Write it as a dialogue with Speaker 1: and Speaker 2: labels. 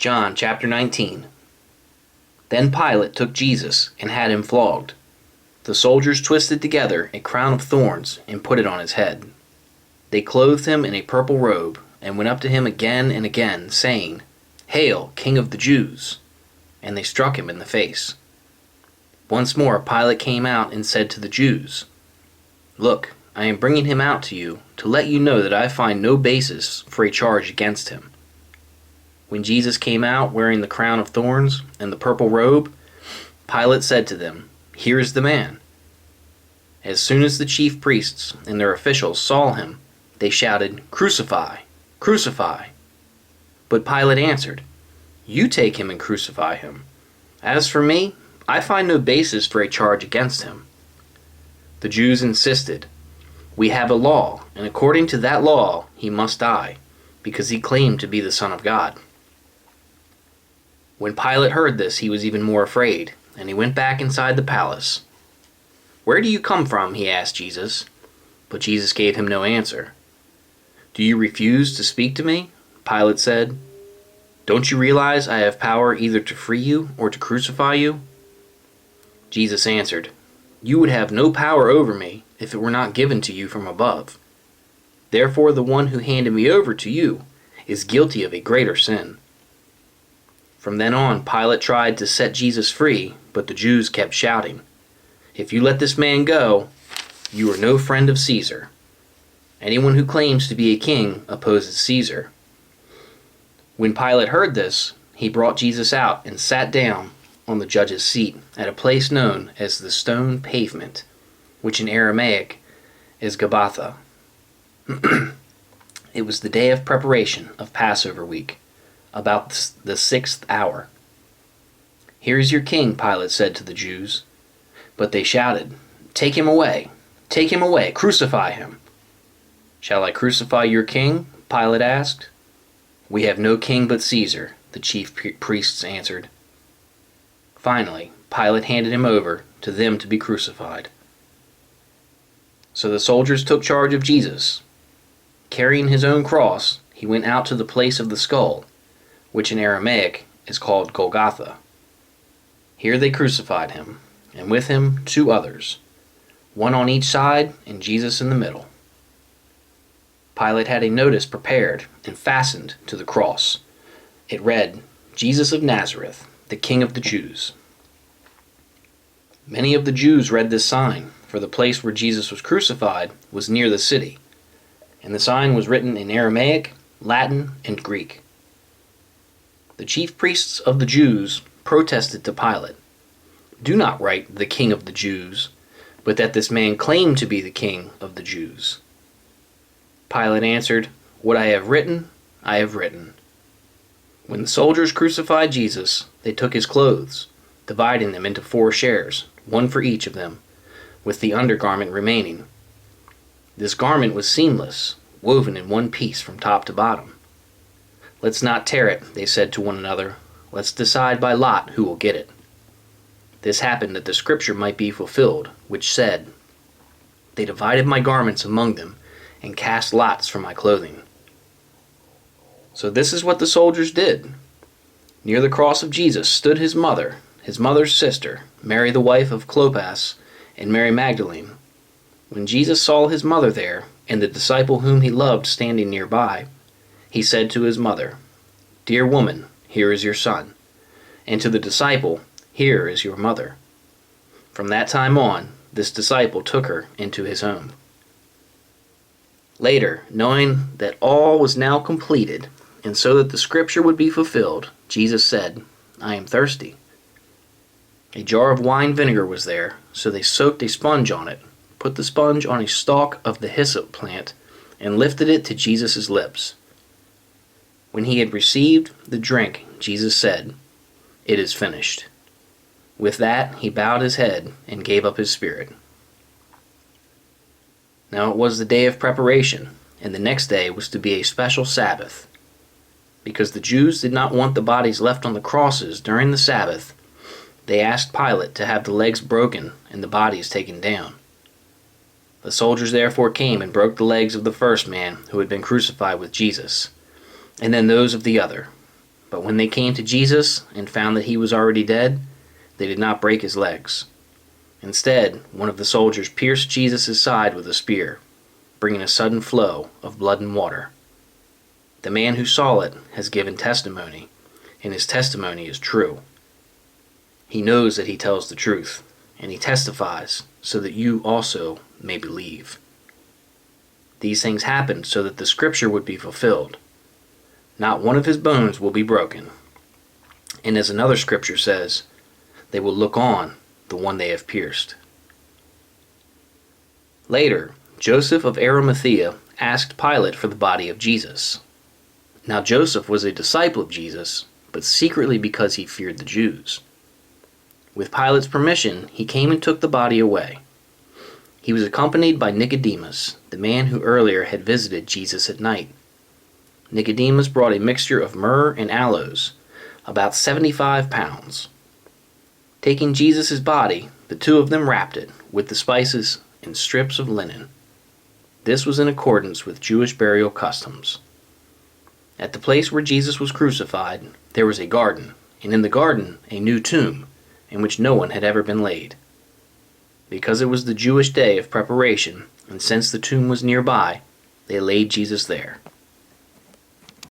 Speaker 1: John chapter 19. Then Pilate took Jesus and had him flogged. The soldiers twisted together a crown of thorns and put it on his head. They clothed him in a purple robe and went up to him again and again, saying, "Hail, King of the Jews!" And they struck him in the face. Once more Pilate came out and said to the Jews, "Look, I am bringing him out to you to let you know that I find no basis for a charge against him." When Jesus came out wearing the crown of thorns and the purple robe, Pilate said to them, "Here is the man." As soon as the chief priests and their officials saw him, they shouted, "Crucify! Crucify!" But Pilate answered, "You take him and crucify him. As for me, I find no basis for a charge against him." The Jews insisted, "We have a law, and according to that law he must die, because he claimed to be the Son of God." When Pilate heard this, he was even more afraid, and he went back inside the palace. "Where do you come from?" he asked Jesus. But Jesus gave him no answer. "Do you refuse to speak to me?" Pilate said. "Don't you realize I have power either to free you or to crucify you?" Jesus answered, "You would have no power over me if it were not given to you from above. Therefore the one who handed me over to you is guilty of a greater sin." From then on, Pilate tried to set Jesus free, but the Jews kept shouting, "If you let this man go, you are no friend of Caesar. Anyone who claims to be a king opposes Caesar." When Pilate heard this, he brought Jesus out and sat down on the judge's seat at a place known as the Stone Pavement, which in Aramaic is Gabbatha. It was the day of preparation of Passover week, about the 6th hour. "Here is your king," Pilate said to the Jews. But they shouted, "Take him away! Take him away! Crucify him!" "Shall I crucify your king?" Pilate asked. "We have no king but Caesar," the chief priests answered. Finally, Pilate handed him over to them to be crucified. So the soldiers took charge of Jesus. Carrying his own cross, he went out to the place of the skull, which in Aramaic is called Golgotha. Here they crucified him, and with him 2 others, one on each side and Jesus in the middle. Pilate had a notice prepared and fastened to the cross. It read, "Jesus of Nazareth, the King of the Jews." Many of the Jews read this sign, for the place where Jesus was crucified was near the city, and the sign was written in Aramaic, Latin, and Greek. The chief priests of the Jews protested to Pilate, "Do not write the King of the Jews, but that this man claimed to be the King of the Jews." Pilate answered, "What I have written, I have written." When the soldiers crucified Jesus, they took his clothes, dividing them into 4 shares, one for each of them, with the undergarment remaining. This garment was seamless, woven in one piece from top to bottom. "Let's not tear it," they said to one another. "Let's decide by lot who will get it." This happened that the scripture might be fulfilled, which said, "They divided my garments among them, and cast lots for my clothing." So this is what the soldiers did. Near the cross of Jesus stood his mother's sister, Mary the wife of Clopas, and Mary Magdalene. When Jesus saw his mother there, and the disciple whom he loved standing nearby, he said to his mother, "Dear woman, here is your son," and to the disciple, "Here is your mother." From that time on, this disciple took her into his home. Later, knowing that all was now completed, and so that the scripture would be fulfilled, Jesus said, "I am thirsty." A jar of wine vinegar was there, so they soaked a sponge on it, put the sponge on a stalk of the hyssop plant, and lifted it to Jesus' lips. When he had received the drink, Jesus said, "It is finished." With that, he bowed his head and gave up his spirit. Now it was the day of preparation, and the next day was to be a special Sabbath. Because the Jews did not want the bodies left on the crosses during the Sabbath, they asked Pilate to have the legs broken and the bodies taken down. The soldiers therefore came and broke the legs of the first man who had been crucified with Jesus, and then those of the other. But when they came to Jesus and found that he was already dead, they did not break his legs. Instead, one of the soldiers pierced Jesus' side with a spear, bringing a sudden flow of blood and water. The man who saw it has given testimony, and his testimony is true. He knows that he tells the truth, and he testifies so that you also may believe. These things happened so that the scripture would be fulfilled. Not one of his bones will be broken. And as another scripture says, they will look on the one they have pierced. Later, Joseph of Arimathea asked Pilate for the body of Jesus. Now Joseph was a disciple of Jesus, but secretly because he feared the Jews. With Pilate's permission, he came and took the body away. He was accompanied by Nicodemus, the man who earlier had visited Jesus at night. Nicodemus brought a mixture of myrrh and aloes, about 75 pounds. Taking Jesus' body, the two of them wrapped it, with the spices, in strips of linen. This was in accordance with Jewish burial customs. At the place where Jesus was crucified, there was a garden, and in the garden a new tomb, in which no one had ever been laid. Because it was the Jewish day of preparation, and since the tomb was nearby, they laid Jesus there.